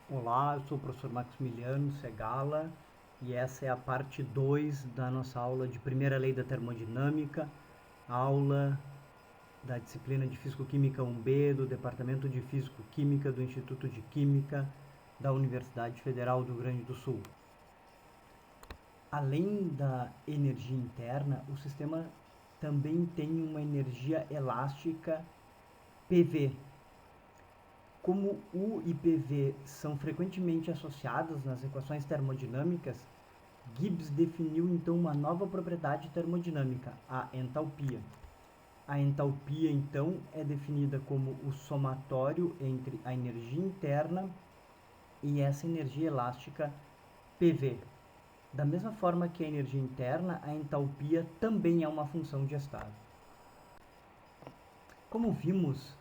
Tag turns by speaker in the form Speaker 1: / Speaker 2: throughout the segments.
Speaker 1: Olá, eu sou o professor Maximiliano Segala e essa é a parte 2 da nossa aula de Primeira Lei da Termodinâmica, aula da disciplina de Físico-Química 1B do Departamento de Físico-Química do Instituto de Química da Universidade Federal do Rio Grande do Sul. Além da energia interna, o sistema também tem uma energia elástica PV. Como U e PV são frequentemente associados nas equações termodinâmicas, Gibbs definiu então uma nova propriedade termodinâmica, a entalpia. A entalpia, então, é definida como o somatório entre a energia interna e essa energia elástica PV. Da mesma forma que a energia interna, a entalpia também é uma função de estado. Como vimos,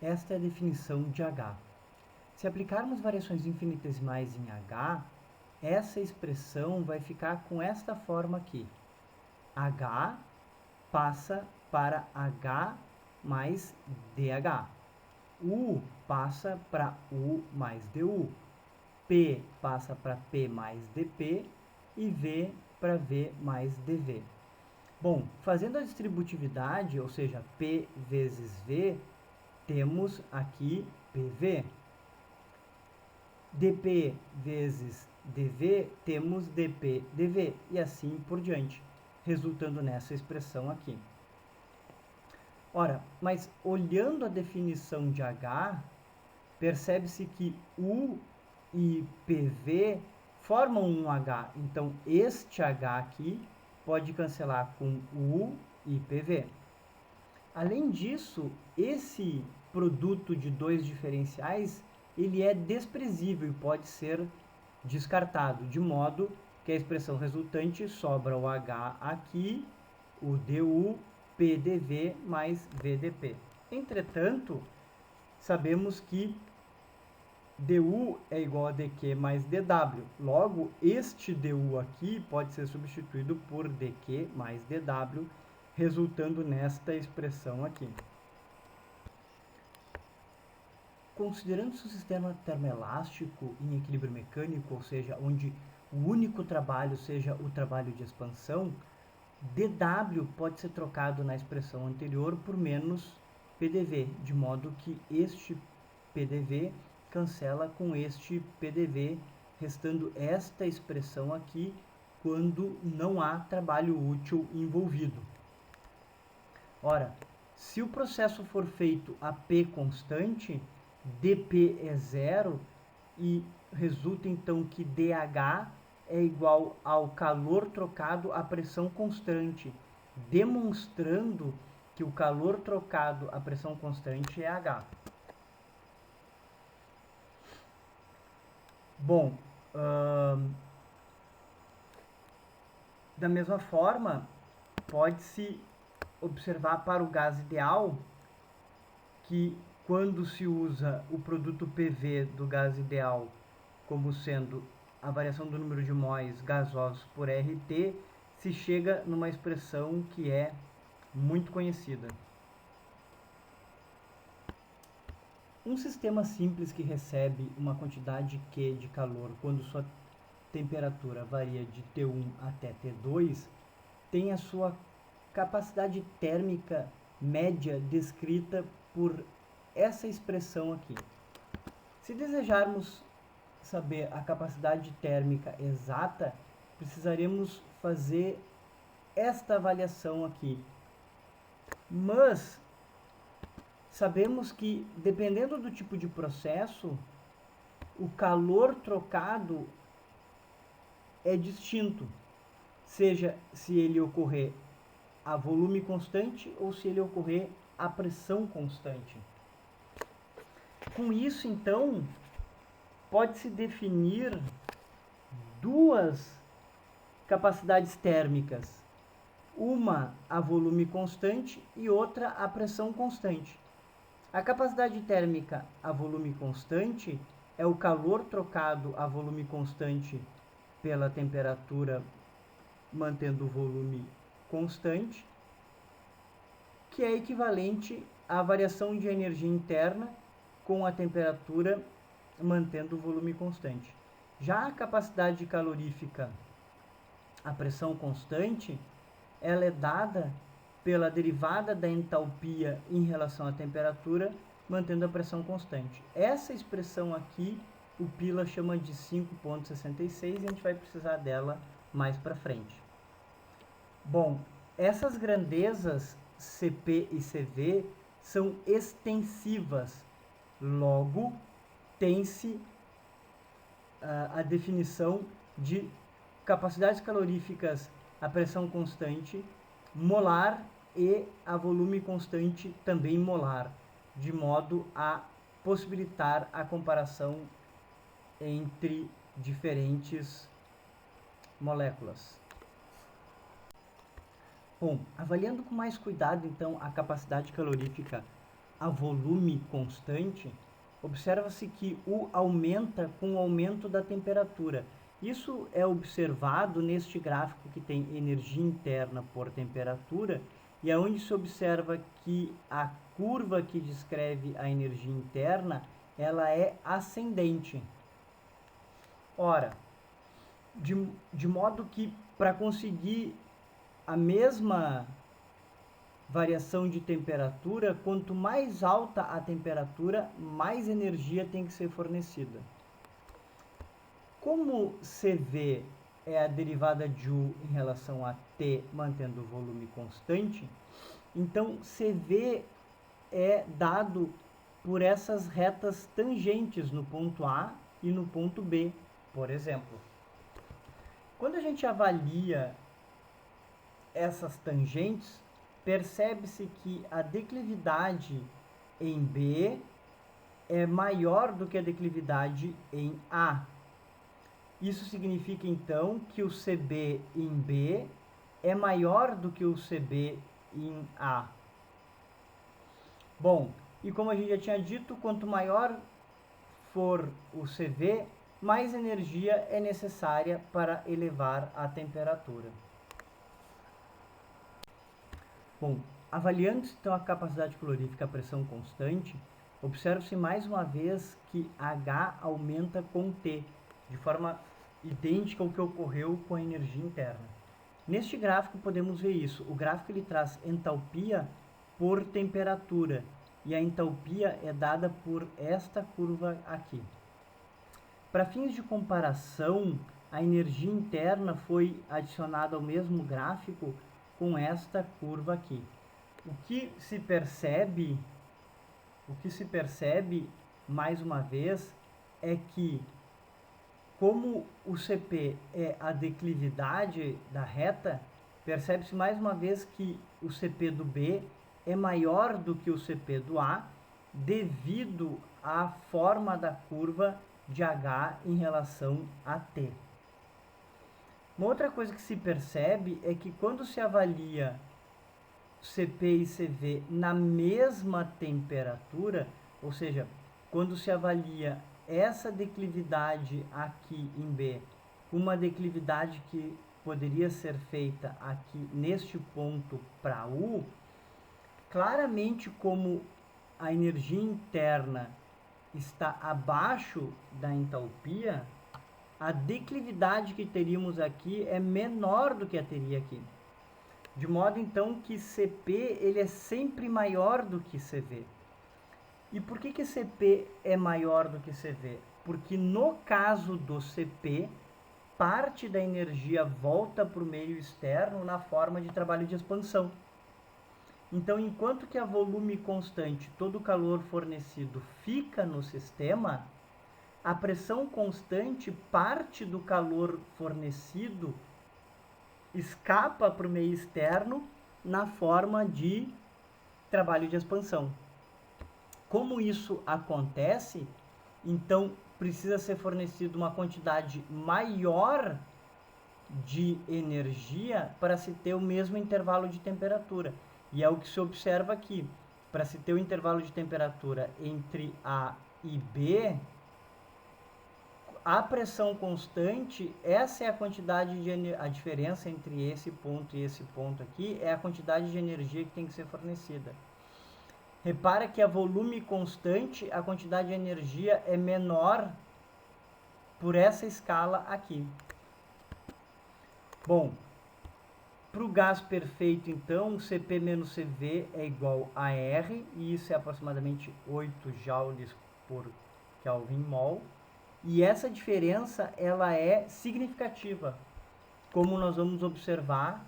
Speaker 1: esta é a definição de H. Se aplicarmos variações infinitesimais em H, essa expressão vai ficar com esta forma aqui. H passa para H mais DH. U passa para U mais DU. P passa para P mais DP e V para V mais DV. Bom, fazendo a distributividade, ou seja, P vezes V, temos aqui PV. dP vezes dV, temos dP dV, e assim por diante, resultando nessa expressão aqui. Ora, mas olhando a definição de H, percebe-se que U e PV formam um H. Então, este H aqui pode cancelar com U e PV. Além disso, esse produto de dois diferenciais, ele é desprezível e pode ser descartado, de modo que a expressão resultante sobra o H aqui, o DU, PDV mais VDP. Entretanto, sabemos que DU é igual a DQ mais DW. Logo, este DU aqui pode ser substituído por DQ mais DW, resultando nesta expressão aqui. Considerando-se o sistema termoelástico em equilíbrio mecânico, ou seja, onde o único trabalho seja o trabalho de expansão, dW pode ser trocado na expressão anterior por menos PDV, de modo que este PDV cancela com este PDV, restando esta expressão aqui quando não há trabalho útil envolvido. Ora, se o processo for feito a P constante, dP é zero e resulta então que dH é igual ao calor trocado à pressão constante, demonstrando que o calor trocado à pressão constante é H. Bom, da mesma forma, pode-se observar para o gás ideal que quando se usa o produto PV do gás ideal como sendo a variação do número de móis gasosos por RT, se chega numa expressão que é muito conhecida. Um sistema simples que recebe uma quantidade Q de calor quando sua temperatura varia de T1 até T2 tem a sua capacidade térmica média descrita por essa expressão aqui. Se desejarmos saber a capacidade térmica exata, precisaremos fazer esta avaliação aqui. Mas sabemos que, dependendo do tipo de processo, o calor trocado é distinto, seja se ele ocorrer a volume constante ou se ele ocorrer a pressão constante. Com isso, então, pode-se definir duas capacidades térmicas, uma a volume constante e outra a pressão constante. A capacidade térmica a volume constante é o calor trocado a volume constante pela temperatura mantendo o volume constante, que é equivalente à variação de energia interna com a temperatura mantendo o volume constante. Já a capacidade calorífica, a pressão constante, ela é dada pela derivada da entalpia em relação à temperatura, mantendo a pressão constante. Essa expressão aqui, o Pila chama de 5,66 e a gente vai precisar dela mais para frente. Bom, essas grandezas CP e CV são extensivas, logo tem-se a definição de capacidades caloríficas a pressão constante, molar e a volume constante também molar, de modo a possibilitar a comparação entre diferentes moléculas. Bom, avaliando com mais cuidado então a capacidade calorífica a volume constante, observa-se que U aumenta com o aumento da temperatura. Isso é observado neste gráfico que tem energia interna por temperatura e é onde se observa que a curva que descreve a energia interna, ela é ascendente. Ora, de modo que para conseguir a mesma variação de temperatura, quanto mais alta a temperatura, mais energia tem que ser fornecida. Como CV é a derivada de U em relação a T, mantendo o volume constante, então CV é dado por essas retas tangentes no ponto A e no ponto B, por exemplo. Quando a gente avalia essas tangentes, percebe-se que a declividade em B é maior do que a declividade em A. Isso significa então que o CB em B é maior do que o CB em A. Bom, e como a gente já tinha dito, quanto maior for o CV, mais energia é necessária para elevar a temperatura. Bom, avaliando então a capacidade calorífica a pressão constante, observa-se mais uma vez que H aumenta com T, de forma idêntica ao que ocorreu com a energia interna. Neste gráfico podemos ver isso. O gráfico ele traz entalpia por temperatura e a entalpia é dada por esta curva aqui. Para fins de comparação, a energia interna foi adicionada ao mesmo gráfico com esta curva aqui. O que se percebe, mais uma vez, é que como o CP é a declividade da reta, percebe-se mais uma vez que o CP do B é maior do que o CP do A, devido à forma da curva de H em relação a T. Uma outra coisa que se percebe é que quando se avalia CP e CV na mesma temperatura, ou seja, quando se avalia essa declividade aqui em B, uma declividade que poderia ser feita aqui neste ponto para U, claramente como a energia interna está abaixo da entalpia, a declividade que teríamos aqui é menor do que a teria aqui. De modo então que CP ele é sempre maior do que CV. E por que CP é maior do que CV? Porque no caso do CP, parte da energia volta para o meio externo na forma de trabalho de expansão. Então, enquanto que a volume constante, todo o calor fornecido fica no sistema, a pressão constante, parte do calor fornecido, escapa para o meio externo na forma de trabalho de expansão. Como isso acontece, então precisa ser fornecido uma quantidade maior de energia para se ter o mesmo intervalo de temperatura. E é o que se observa aqui. Para se ter o intervalo de temperatura entre A e B, a pressão constante, essa é a quantidade de a diferença entre esse ponto e esse ponto aqui, é a quantidade de energia que tem que ser fornecida. Repara que a volume constante, a quantidade de energia é menor por essa escala aqui. Bom, para o gás perfeito, então, Cp menos Cv é igual a R, e isso é aproximadamente 8 joules por Kelvin mol. E essa diferença, ela é significativa, como nós vamos observar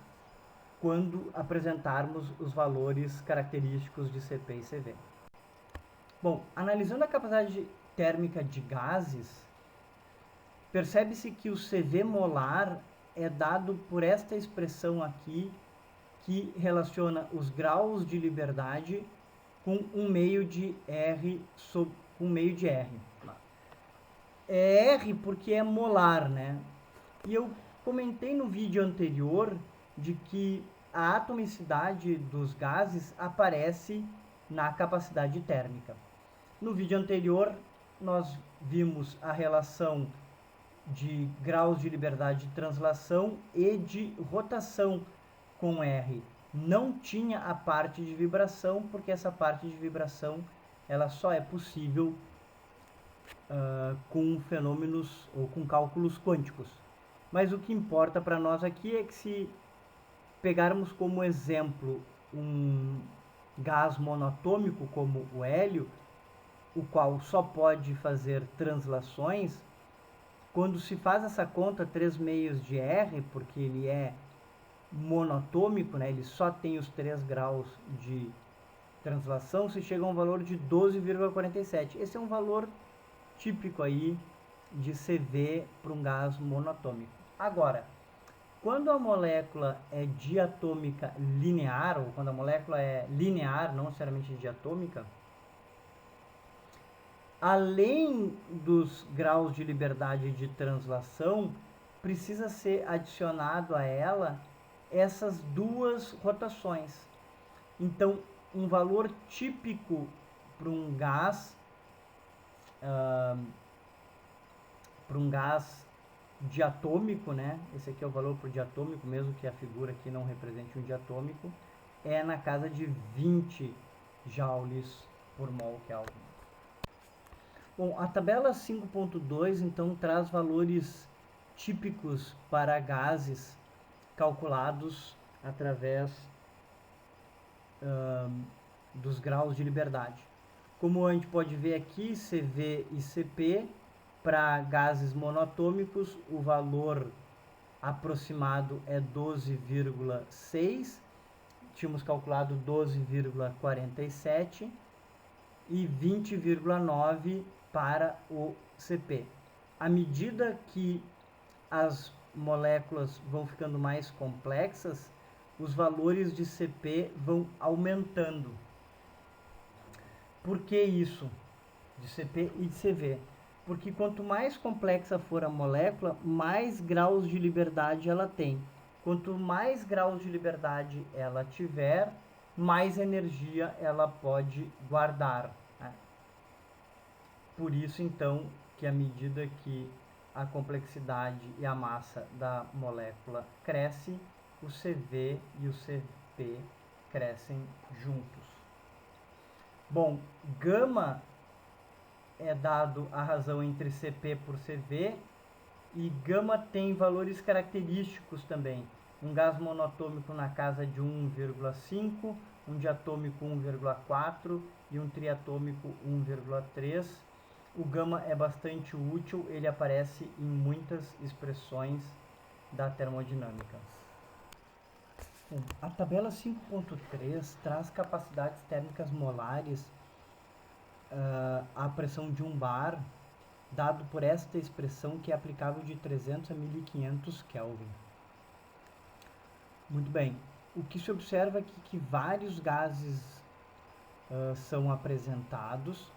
Speaker 1: quando apresentarmos os valores característicos de Cp e Cv. Bom, analisando a capacidade térmica de gases, percebe-se que o Cv molar é dado por esta expressão aqui, que relaciona os graus de liberdade com 1 meio de R sobre 1 meio de R. É R porque é molar, né? E eu comentei no vídeo anterior de que a atomicidade dos gases aparece na capacidade térmica. No vídeo anterior, nós vimos a relação de graus de liberdade de translação e de rotação com R. Não tinha a parte de vibração, porque essa parte de vibração ela só é possível com fenômenos ou com cálculos quânticos. Mas o que importa para nós aqui é que, se pegarmos como exemplo um gás monoatômico como o hélio, o qual só pode fazer translações, quando se faz essa conta 3 meios de R, porque ele é monoatômico, né, ele só tem os 3 graus de translação, se chega a um valor de 12,47. Esse é um valor típico aí de CV para um gás monoatômico. Agora, quando a molécula é diatômica linear, ou quando a molécula é linear, não necessariamente diatômica, além dos graus de liberdade de translação, precisa ser adicionado a ela essas duas rotações. Então, um valor típico para um gás diatômico, né? Esse aqui é o valor para o diatômico, mesmo que a figura aqui não represente um diatômico, é na casa de 20 joules por mol Kelvin. Bom, a tabela 5.2 então traz valores típicos para gases calculados através dos graus de liberdade. Como a gente pode ver aqui, Cv e Cp, para gases monoatômicos, o valor aproximado é 12,6, tínhamos calculado 12,47 e 20,9 para o Cp. À medida que as moléculas vão ficando mais complexas, os valores de Cp vão aumentando. Por que isso? De Cp e de Cv? Porque quanto mais complexa for a molécula, mais graus de liberdade ela tem. Quanto mais graus de liberdade ela tiver, mais energia ela pode guardar, né? Por isso, então, que à medida que a complexidade e a massa da molécula cresce, o Cv e o Cp crescem juntos. Bom, gama é dado a razão entre Cp por Cv, e gama tem valores característicos também. Um gás monoatômico na casa de 1,5, um diatômico 1,4 e um triatômico 1,3. O gama é bastante útil, ele aparece em muitas expressões da termodinâmica. Bom, a tabela 5.3 traz capacidades térmicas molares à pressão de um bar, dado por esta expressão que é aplicável de 300 a 1500 Kelvin. Muito bem, o que se observa aqui é que vários gases são apresentados,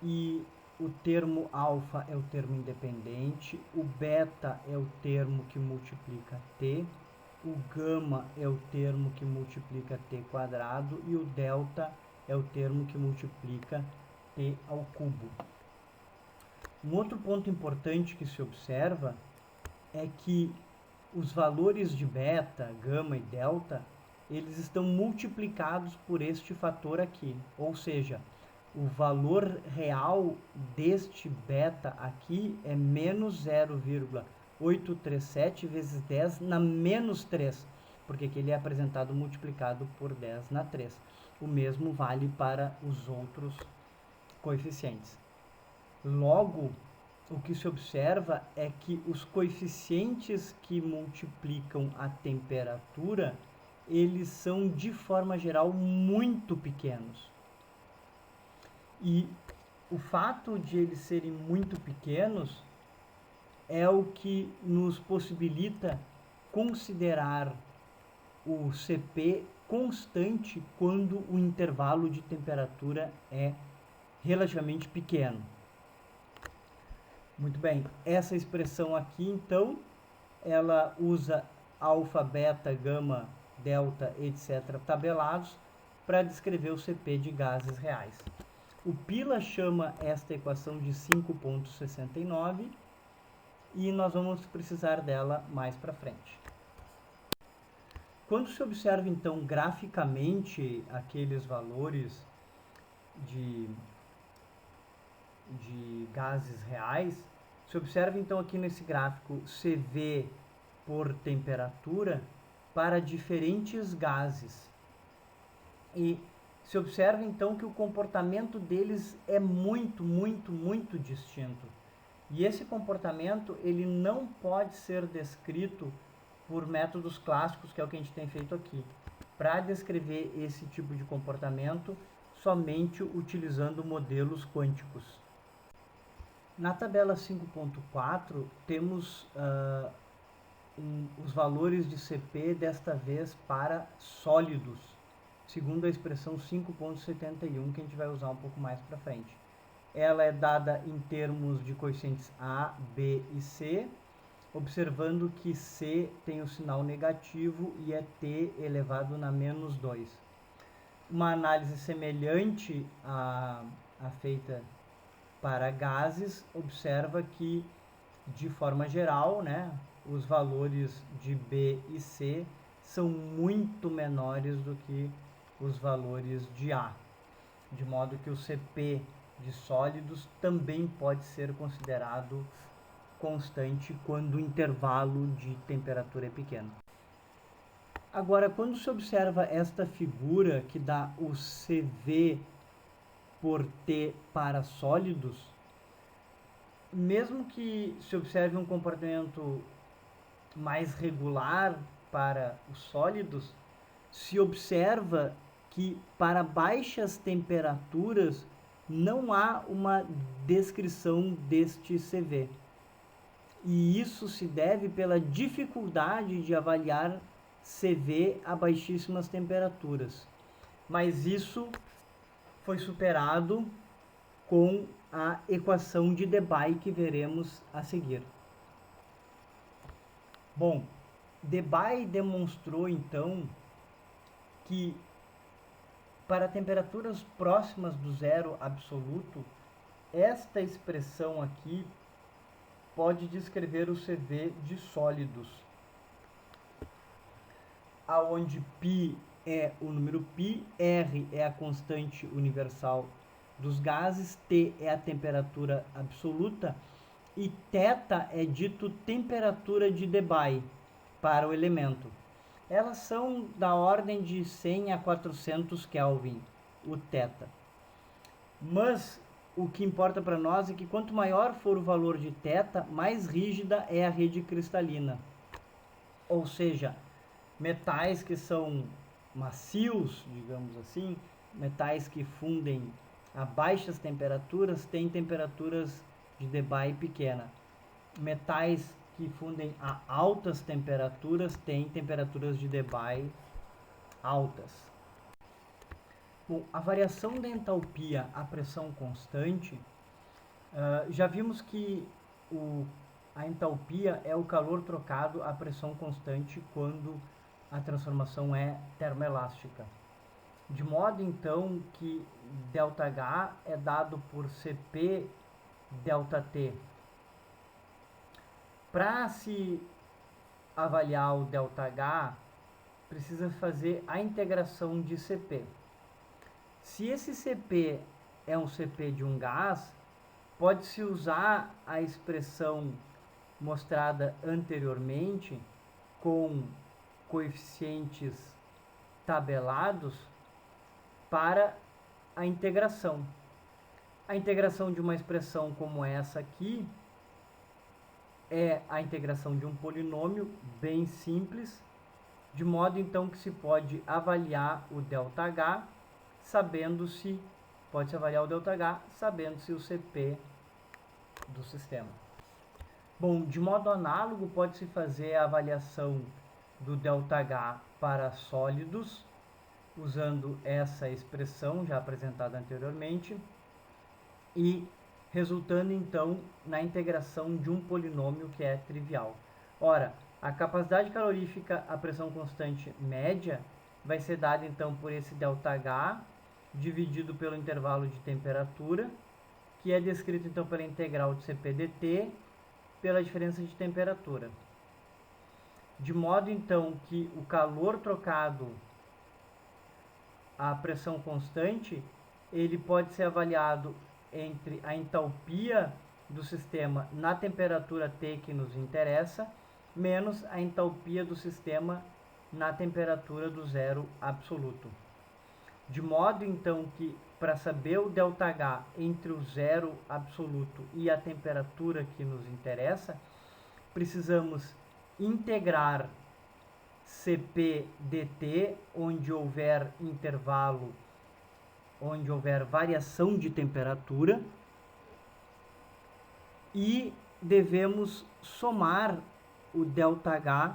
Speaker 1: e o termo alfa é o termo independente, o beta é o termo que multiplica T, o gama é o termo que multiplica T quadrado e o delta é o termo que multiplica T ao cubo. Um outro ponto importante que se observa é que os valores de beta, gama e delta eles estão multiplicados por este fator aqui, ou seja, o valor real deste beta aqui é menos 0,837 vezes 10 na menos 3, porque aqui ele é apresentado multiplicado por 10 na 3. O mesmo vale para os outros coeficientes. Logo, o que se observa é que os coeficientes que multiplicam a temperatura, eles são, de forma geral, muito pequenos. E o fato de eles serem muito pequenos é o que nos possibilita considerar o CP constante quando o intervalo de temperatura é relativamente pequeno. Muito bem, essa expressão aqui, então, ela usa alfa, beta, gama, delta, etc., tabelados, para descrever o CP de gases reais. O Pila chama esta equação de 5,69 e nós vamos precisar dela mais para frente. Quando se observa, então, graficamente aqueles valores de gases reais, se observa, então, aqui nesse gráfico CV por temperatura para diferentes gases. E se observa, então, que o comportamento deles é muito, muito, muito distinto. E esse comportamento, ele não pode ser descrito por métodos clássicos, que é o que a gente tem feito aqui. Para descrever esse tipo de comportamento, somente utilizando modelos quânticos. Na tabela 5.4, temos os valores de CP, desta vez para sólidos, segundo a expressão 5,71, que a gente vai usar um pouco mais para frente. Ela é dada em termos de coeficientes A, B e C, observando que C tem o sinal negativo e é T elevado na menos 2. Uma análise semelhante à feita para gases observa que, de forma geral, né, os valores de B e C são muito menores do que os valores de A, de modo que o CP de sólidos também pode ser considerado constante quando o intervalo de temperatura é pequeno. Agora, quando se observa esta figura que dá o CV por T para sólidos, mesmo que se observe um comportamento mais regular para os sólidos, se observa que para baixas temperaturas não há uma descrição deste CV. E isso se deve pela dificuldade de avaliar CV a baixíssimas temperaturas. Mas isso foi superado com a equação de Debye que veremos a seguir. Bom, Debye demonstrou então que para temperaturas próximas do zero absoluto, esta expressão aqui pode descrever o CV de sólidos, aonde π é o número π, R é a constante universal dos gases, T é a temperatura absoluta e θ é dito temperatura de Debye para o elemento. Elas são da ordem de 100 a 400 Kelvin, o θ. Mas o que importa para nós é que quanto maior for o valor de θ, mais rígida é a rede cristalina. Ou seja, metais que são macios, digamos assim, metais que fundem a baixas temperaturas, têm temperaturas de Debye pequena. Metais que fundem a altas temperaturas têm temperaturas de Debye altas. Bom, a variação da entalpia à pressão constante, já vimos que a entalpia é o calor trocado à pressão constante quando a transformação é termoelástica. De modo, então, que ΔH é dado por Cp ΔT. Para se avaliar o ΔH, precisa fazer a integração de CP. Se esse CP é um CP de um gás, pode-se usar a expressão mostrada anteriormente com coeficientes tabelados para a integração. A integração de uma expressão como essa aqui é a integração de um polinômio bem simples, de modo então que se pode avaliar o ΔH sabendo-se, pode-se avaliar o ΔH sabendo-se o CP do sistema. Bom, de modo análogo, pode-se fazer a avaliação do ΔH para sólidos, usando essa expressão já apresentada anteriormente, e resultando então na integração de um polinômio que é trivial. Ora, a capacidade calorífica à pressão constante média vai ser dada então por esse ΔH dividido pelo intervalo de temperatura, que é descrito então pela integral de Cp dt pela diferença de temperatura. De modo então que o calor trocado à pressão constante, ele pode ser avaliado entre a entalpia do sistema na temperatura T que nos interessa, menos a entalpia do sistema na temperatura do zero absoluto. De modo então que, para saber o ΔH entre o zero absoluto e a temperatura que nos interessa, precisamos integrar Cp dt, onde houver intervalo, onde houver variação de temperatura, e devemos somar o ΔH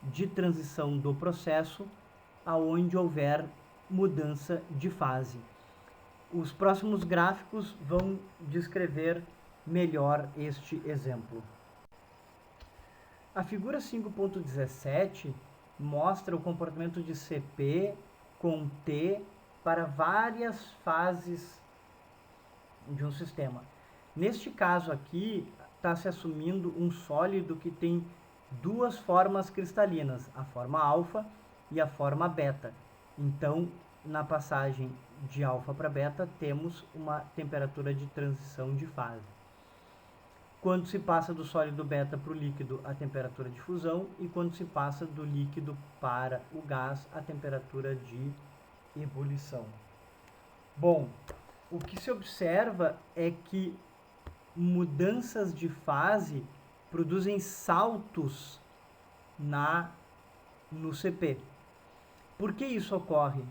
Speaker 1: de transição do processo aonde houver mudança de fase. Os próximos gráficos vão descrever melhor este exemplo. A figura 5.17 mostra o comportamento de Cp com T para várias fases de um sistema. Neste caso aqui, está se assumindo um sólido que tem duas formas cristalinas, a forma alfa e a forma beta. Então, na passagem de alfa para beta, temos uma temperatura de transição de fase. Quando se passa do sólido beta para o líquido, a temperatura de fusão, e quando se passa do líquido para o gás, a temperatura de ebulição. Bom, o que se observa é que mudanças de fase produzem saltos no Cp. Por que isso ocorre?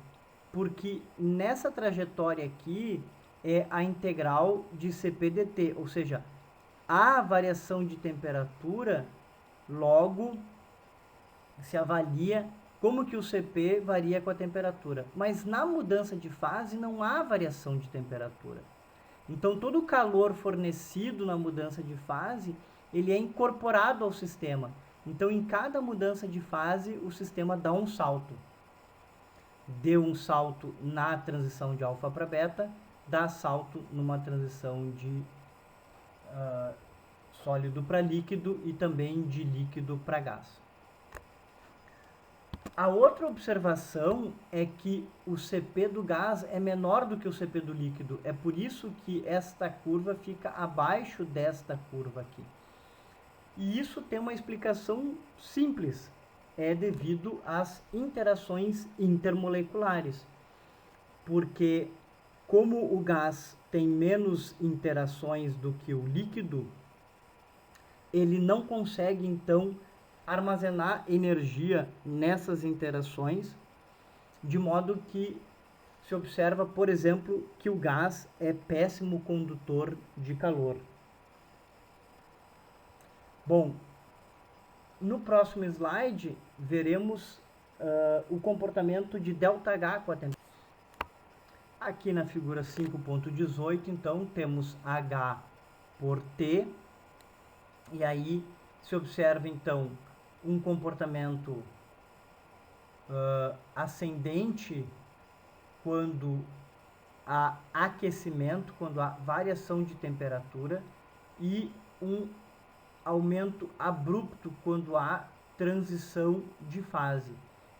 Speaker 1: Porque nessa trajetória aqui é a integral de Cp dt, ou seja, há variação de temperatura, logo se avalia como que o Cp varia com a temperatura. Mas na mudança de fase não há variação de temperatura. Então todo o calor fornecido na mudança de fase, ele é incorporado ao sistema. Então em cada mudança de fase, o sistema dá um salto. Deu um salto na transição de alfa para beta, dá salto numa transição de sólido para líquido e também de líquido para gás. A outra observação é que o Cp do gás é menor do que o Cp do líquido. É por isso que esta curva fica abaixo desta curva aqui. E isso tem uma explicação simples. É devido às interações intermoleculares. Porque como o gás tem menos interações do que o líquido, ele não consegue, então, armazenar energia nessas interações, de modo que se observa, por exemplo, que o gás é péssimo condutor de calor. Bom, no próximo slide, veremos o comportamento de ΔH com a temperatura. Aqui na figura 5.18, então, temos H por T, e aí se observa, então, um comportamento ascendente quando há aquecimento, quando há variação de temperatura, e um aumento abrupto quando há transição de fase.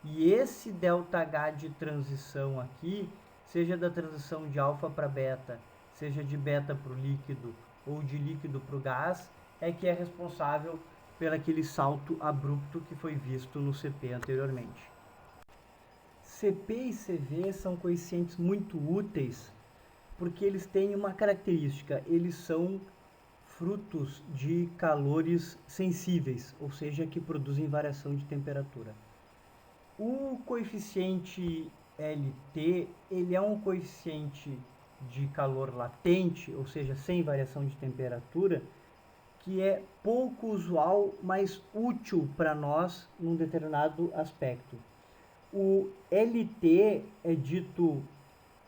Speaker 1: E esse ΔH de transição aqui, seja da transição de alfa para beta, seja de beta para o líquido ou de líquido para o gás, é que é responsável pelo aquele salto abrupto que foi visto no CP anteriormente. CP e CV são coeficientes muito úteis porque eles têm uma característica, eles são frutos de calores sensíveis, ou seja, que produzem variação de temperatura. O coeficiente LT, ele é um coeficiente de calor latente, ou seja, sem variação de temperatura, que é pouco usual, mas útil para nós num determinado aspecto. O LT é dito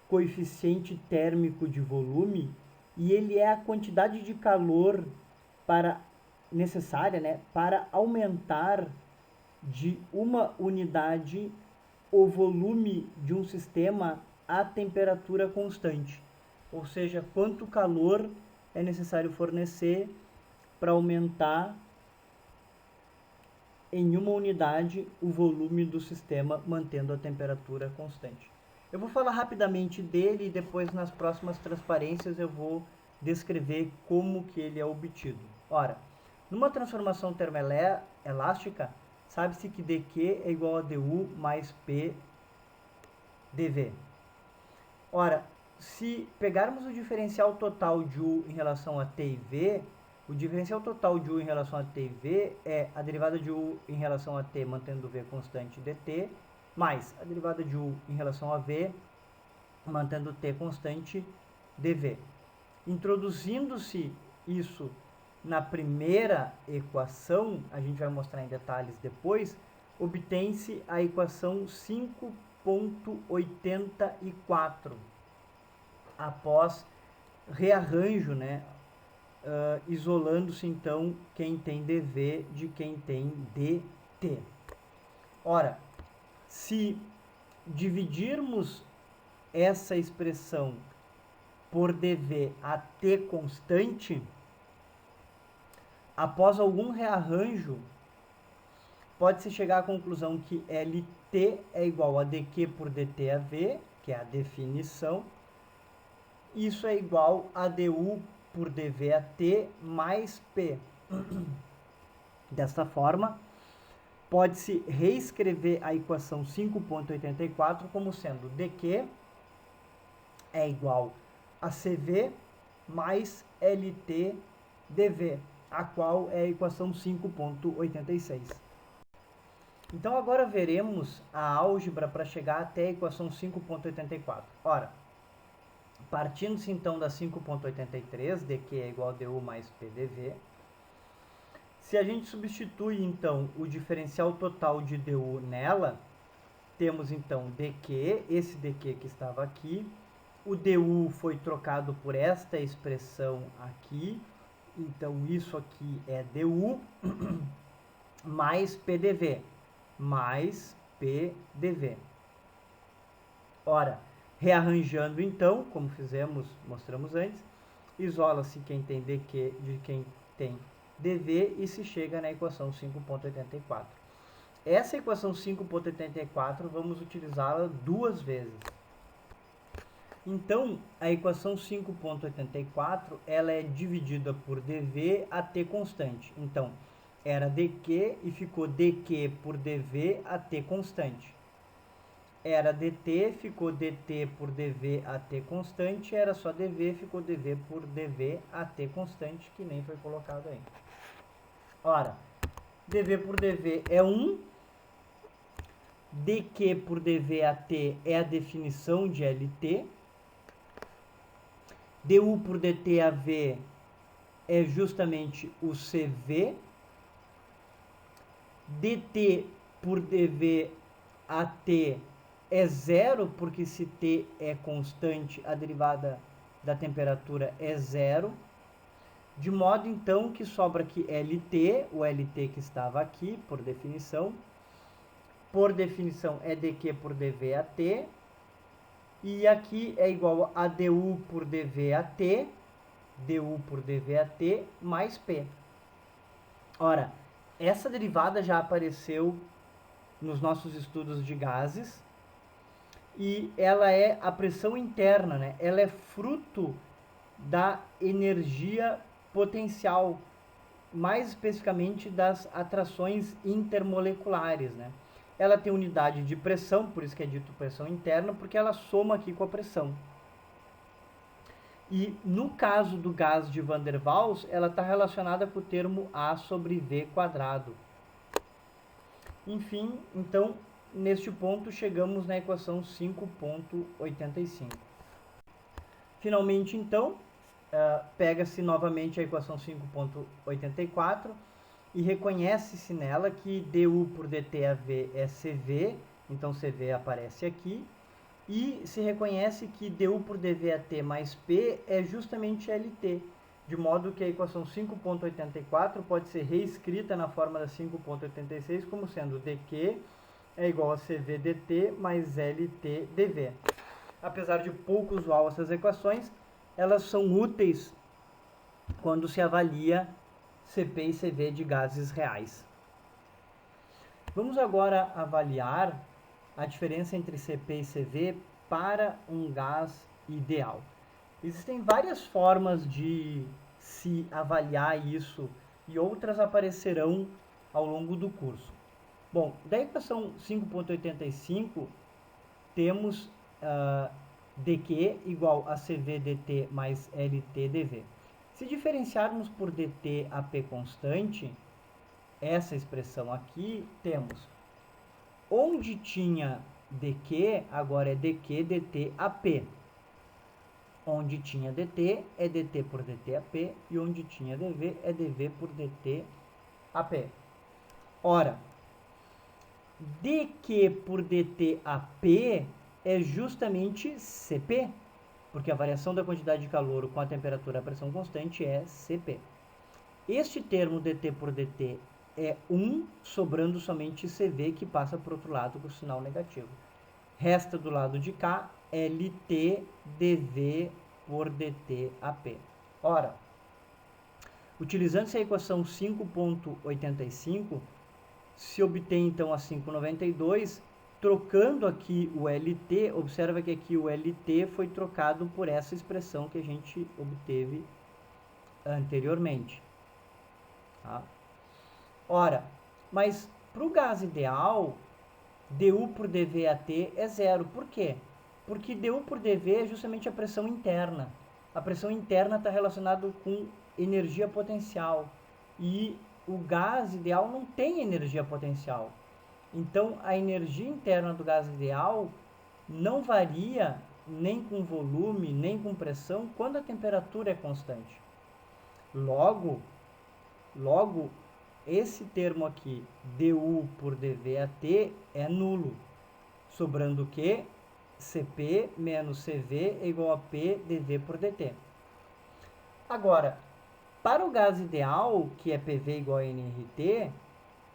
Speaker 1: coeficiente térmico de volume e ele é a quantidade de calor necessária, né, para aumentar de uma unidade o volume de um sistema a temperatura constante. Ou seja, quanto calor é necessário fornecer para aumentar em uma unidade o volume do sistema mantendo a temperatura constante. Eu vou falar rapidamente dele e depois nas próximas transparências eu vou descrever como que ele é obtido. Ora, numa transformação termoelástica, sabe-se que dQ é igual a du mais P dV. Ora, se pegarmos o diferencial total de U em relação a T e V, o diferencial total de U em relação a T e V é a derivada de U em relação a T, mantendo V constante dt, mais a derivada de U em relação a V, mantendo T constante dV. Introduzindo-se isso na primeira equação, a gente vai mostrar em detalhes depois, obtém-se a equação 5.84, após rearranjo, né? Isolando-se então quem tem dV de quem tem dt. Ora, se dividirmos essa expressão por dV a t constante, após algum rearranjo, pode-se chegar à conclusão que LT é igual a dQ por dt a V, que é a definição. Isso é igual a du por dV a T mais P. Desta forma, pode-se reescrever a equação 5.84 como sendo dQ é igual a CV mais LT dV, a qual é a equação 5.86. Então agora veremos a álgebra para chegar até a equação 5.84. Ora, partindo-se então da 5.83, dQ é igual a du mais PdV, se a gente substitui então o diferencial total de du nela, temos então dQ, esse dQ que estava aqui, o du foi trocado por esta expressão aqui, então isso aqui é du mais PdV, mais PdV. Ora, rearranjando então, como mostramos antes, isola-se quem tem dQ de quem tem dV e se chega na equação 5.84. Essa equação 5.84 vamos utilizá-la duas vezes. Então, a equação 5.84 ela é dividida por dV a t constante. Então, era dq e ficou dq por dV a t constante. Era dt, ficou dt por dV a t constante. Era só dV, ficou dV por dV a t constante, que nem foi colocado aí. Ora, dV por dV é 1. dq por dV a t é a definição de LT. du por dt a V é justamente o CV. dt por dV a t é zero, porque se t é constante, a derivada da temperatura é zero. De modo, então, que sobra aqui LT, o LT que estava aqui, por definição. Por definição, é dQ por dV a t. E aqui é igual a du por dV a t, du por dV a t, mais P. Ora, essa derivada já apareceu nos nossos estudos de gases, e ela é a pressão interna, né? Ela é fruto da energia potencial, mais especificamente das atrações intermoleculares, né? Ela tem unidade de pressão, por isso que é dito pressão interna, porque ela soma aqui com a pressão. E no caso do gás de Van der Waals, ela está relacionada com o termo A sobre V quadrado. Enfim, então, neste ponto, chegamos na equação 5.85. Finalmente, então, pega-se novamente a equação 5.84 e reconhece-se nela que du por dtAV é CV, então CV aparece aqui, e se reconhece que du por dVAT mais P é justamente LT, de modo que a equação 5.84 pode ser reescrita na forma da 5.86 como sendo dq é igual a CV dt mais LT dV. Apesar de pouco usual essas equações, elas são úteis quando se avalia CP e CV de gases reais. Vamos agora avaliar a diferença entre CP e CV para um gás ideal. Existem várias formas de se avaliar isso e outras aparecerão ao longo do curso. Bom, da equação 5.85 temos dq igual a CV dt mais LT dV. Se diferenciarmos por dt a P constante, essa expressão aqui temos onde tinha dq, agora é dq dt a P. Onde tinha dt é dt por dt a P e onde tinha dv é dv por dt a P. Ora, dq por dt a P é justamente Cp, porque a variação da quantidade de calor com a temperatura e a pressão constante é Cp. Este termo dt por dt é 1, sobrando somente Cv, que passa para o outro lado com o sinal negativo. Resta do lado de cá LT dV por dt AP. Ora, utilizando-se a equação 5.85, se obtém então a 5,92, trocando aqui o LT, observa que aqui o LT foi trocado por essa expressão que a gente obteve anteriormente. Tá? Ora, mas para o gás ideal, du por dVAT é zero. Por quê? Porque du por dV é justamente a pressão interna. A pressão interna está relacionada com energia potencial. E o gás ideal não tem energia potencial. Então, a energia interna do gás ideal não varia nem com volume, nem com pressão, quando a temperatura é constante. Logo, esse termo aqui, du por dVAT, é nulo. Sobrando o quê? Cp menos Cv é igual a P dV por dt. Agora, para o gás ideal, que é PV igual a nRT,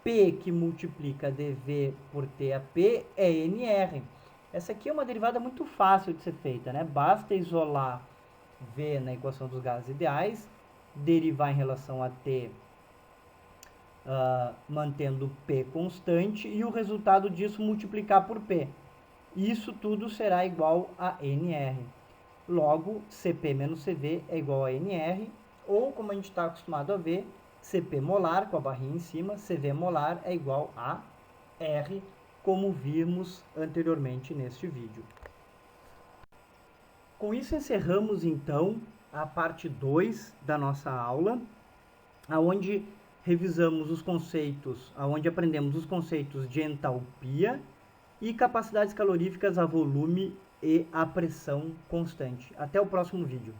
Speaker 1: P que multiplica dV por TAP é nR. Essa aqui é uma derivada muito fácil de ser feita, né? Basta isolar V na equação dos gases ideais, derivar em relação a T mantendo P constante e o resultado disso multiplicar por P. Isso tudo será igual a nR. Logo, Cp menos Cv é igual a nR, ou como a gente está acostumado a ver, Cp molar, com a barrinha em cima, Cv molar é igual a R, como vimos anteriormente neste vídeo. Com isso encerramos então a parte 2 da nossa aula, onde revisamos os conceitos, onde aprendemos os conceitos de entalpia e capacidades caloríficas a volume e a pressão constante. Até o próximo vídeo.